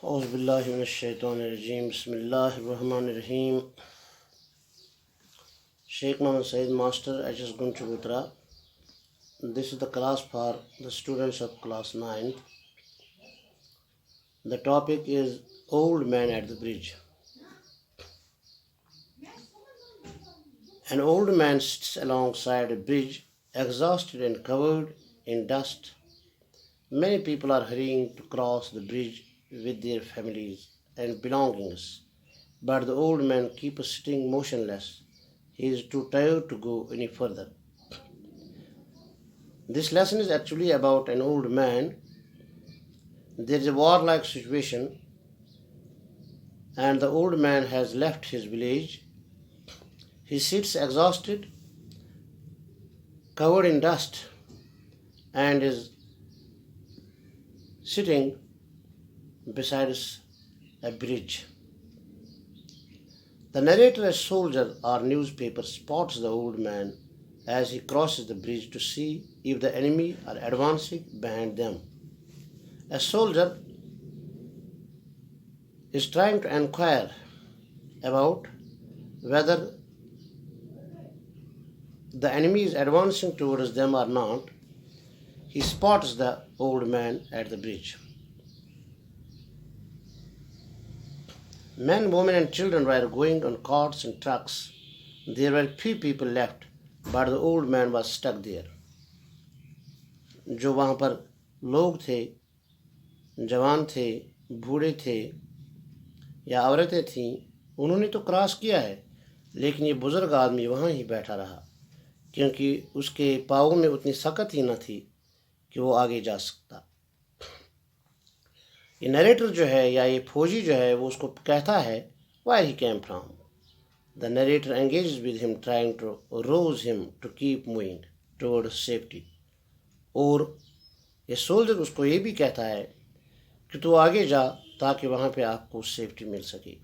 اعوذ باللہ من الشیطان الرجیم بسم اللہ الرحمن الرحیم. Sheikh Muhammad Saeed, Master, HS Gunchagutra. This is the class for the students of class 9. The topic is Old Man at the Bridge. An old man sits alongside a bridge, exhausted and covered in dust. Many people are hurrying to cross the bridge with their families and belongings, but the old man keeps sitting motionless. He is too tired to go any further. This lesson is actually about an old man. There is a war-like situation, and the old man has left his village. He sits exhausted, covered in dust, and is sitting beside a bridge. The narrator, a soldier or newspaper, spots the old man as he crosses the bridge to see if the enemy are advancing behind them. A soldier is trying to inquire about whether the enemy is advancing towards them or not. He spots the old man at the bridge. Men, women and children were going on carts and trucks. There were few people left, but the old man was stuck there. جو وہاں پر لوگ تھے، جوان تھے، بوڑھے تھے یا عورتیں تھیں، انہوں نے تو کراس کیا ہے، لیکن یہ بزرگ آدمی وہاں ہی بیٹھا رہا، کیونکہ اس کے پاؤں میں اتنی سکت ہی نہ تھی کہ وہ آگے جا سکتا. یہ نریٹر جو ہے یا یہ فوجی جو ہے وہ اس کو کہتا ہے where he came from. The narrator engages with him, trying to rouse him to keep moving toward safety. اور یہ سولجر اس کو یہ بھی کہتا ہے کہ تو آگے جا تاکہ وہاں پہ آپ کو سیفٹی مل سکے.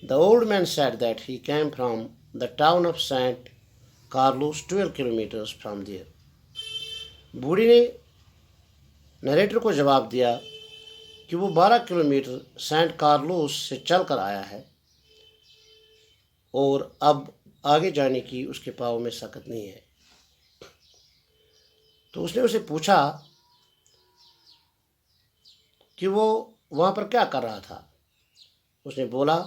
The old man said that he came from the town of St. Carlos, 12 kilometers from there. بوڑھی نے نریٹر کو جواب دیا کہ وہ 12 کلومیٹر سینٹ کارلوس سے چل کر آیا ہے اور اب آگے جانے کی اس کے پاؤں میں سکت نہیں ہے. تو اس نے اسے پوچھا کہ وہ وہاں پر کیا کر رہا تھا. اس نے بولا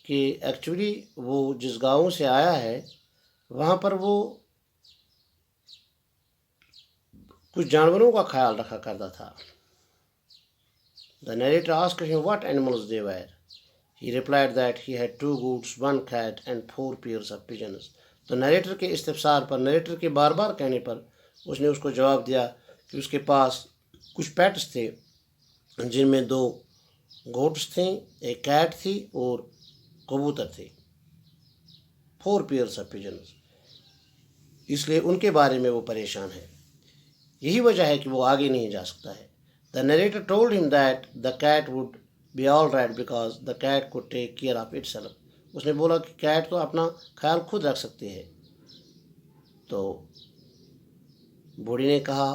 کہ ایکچولی وہ جس گاؤں سے آیا ہے وہاں پر وہ کچھ جانوروں کا خیال رکھا کرتا تھا. The narrator asked him what animals they were. He replied that he had 2 goats, 1 cat and 4 pairs of pigeons. تو نریٹر کے استفسار پر، نریٹر کے بار بار کہنے پر اس نے اس کو جواب دیا کہ اس کے پاس کچھ پیٹس تھے جن میں 2 گوٹس تھیں، 1 کیٹ تھی اور کبوتر تھے. 4 pairs of pigeons. اس لیے ان کے بارے میں وہ پریشان ہے. یہی وجہ ہے کہ وہ آگے نہیں جا سکتا ہے. The narrator told him that the cat would be all right because the cat could take care of itself. اس نے بولا کہ کیٹ تو اپنا خیال خود رکھ سکتی ہے. تو بوڑھی نے کہا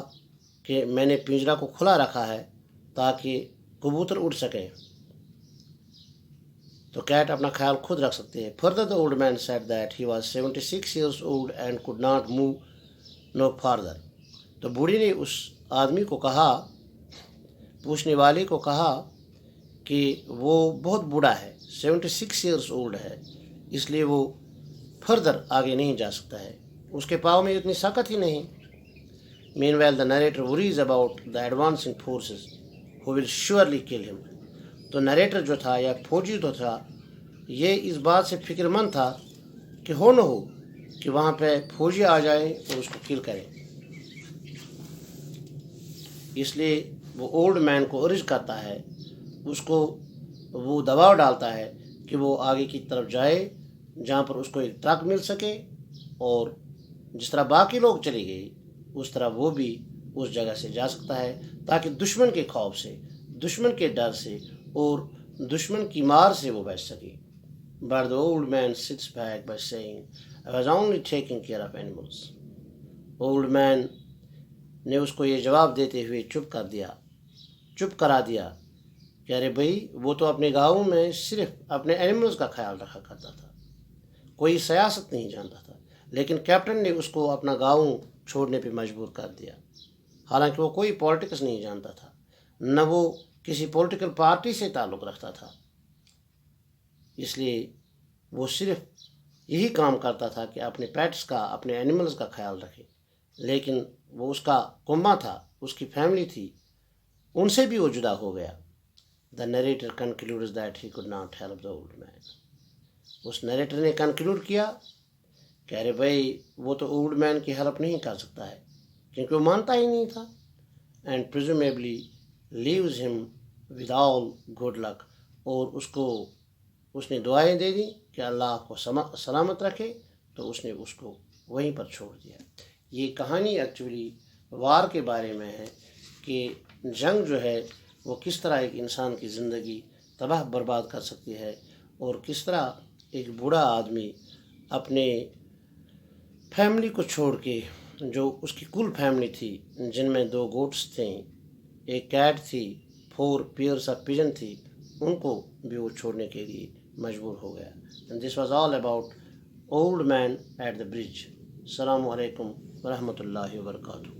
کہ میں نے پنجرا کو کھلا رکھا ہے تاکہ کبوتر اڑ سکے، تو کیٹ اپنا خیال خود رکھ سکتی ہے. Further, the old man said that he was 76 years old and could not move no farther. تو بوڑھی نے اس آدمی کو کہا، پوچھنے والے کو کہا کہ وہ بہت بوڑھا ہے، 76 ایئرس اولڈ ہے، اس لیے وہ فردر آگے نہیں جا سکتا ہے، اس کے پاؤں میں اتنی سکت ہی نہیں. Meanwhile, the narrator worries about the advancing forces who will surely kill him. تو نریٹر جو تھا یا فوجی تو تھا، یہ اس بات سے فکر مند تھا کہ ہو نہ ہو کہ وہاں پہ فوجی آ جائیں اور اس کو کل کریں. اس لیے وہ اولڈ مین کو ارج کرتا ہے، اس کو وہ دباؤ ڈالتا ہے کہ وہ آگے کی طرف جائے جہاں پر اس کو ایک ٹرک مل سکے، اور جس طرح باقی لوگ چلی گئی اس طرح وہ بھی اس جگہ سے جا سکتا ہے تاکہ دشمن کے خوف سے، دشمن کے ڈر سے اور دشمن کی مار سے وہ بچ سکے. But the old man sits back by saying, I was only taking care of animals. Old man نے اس کو یہ جواب دیتے ہوئے چپ کرا دیا کہ ارے بھائی وہ تو اپنے گاؤں میں صرف اپنے اینیملز کا خیال رکھا کرتا تھا، کوئی سیاست نہیں جانتا تھا، لیکن کیپٹن نے اس کو اپنا گاؤں چھوڑنے پہ مجبور کر دیا، حالانکہ وہ کوئی پولیٹکس نہیں جانتا تھا، نہ وہ کسی پولیٹیکل پارٹی سے تعلق رکھتا تھا، اس لیے وہ صرف یہی کام کرتا تھا کہ اپنے پیٹس کا، اپنے اینیملز کا خیال رکھے، لیکن وہ اس کا کنبہ تھا، اس کی فیملی تھی، ان سے بھی وہ جدا ہو گیا۔ The narrator concludes that he could not help the old man. اس نیریٹر نے کنکلوڈ کیا کہ ارے بھائی وہ تو اولڈ مین کی ہیلپ نہیں کر سکتا ہے، کیونکہ وہ مانتا ہی نہیں تھا، اینڈ پریزومیبلی لیوز ہم ود آل گڈ لک، اور اس نے دعائیں دے دیں کہ اللہ کو سلامت رکھے، تو اس نے اس کو وہیں پر چھوڑ دیا۔ یہ کہانی ایکچولی وار کے بارے میں ہے کہ جنگ جو ہے وہ کس طرح ایک انسان کی زندگی تباہ برباد کر سکتی ہے، اور کس طرح ایک بوڑھا آدمی اپنے فیملی کو چھوڑ کے، جو اس کی کل فیملی تھی، جن میں 2 گوٹس تھیں، ایک کیٹ تھی، 4 پیئرس آف پیجن تھی، ان کو بھی وہ چھوڑنے کے لیے مجبور ہو گیا۔ And this was all about old man at the bridge. السلام علیکم ورحمۃ اللہ وبرکاتہ۔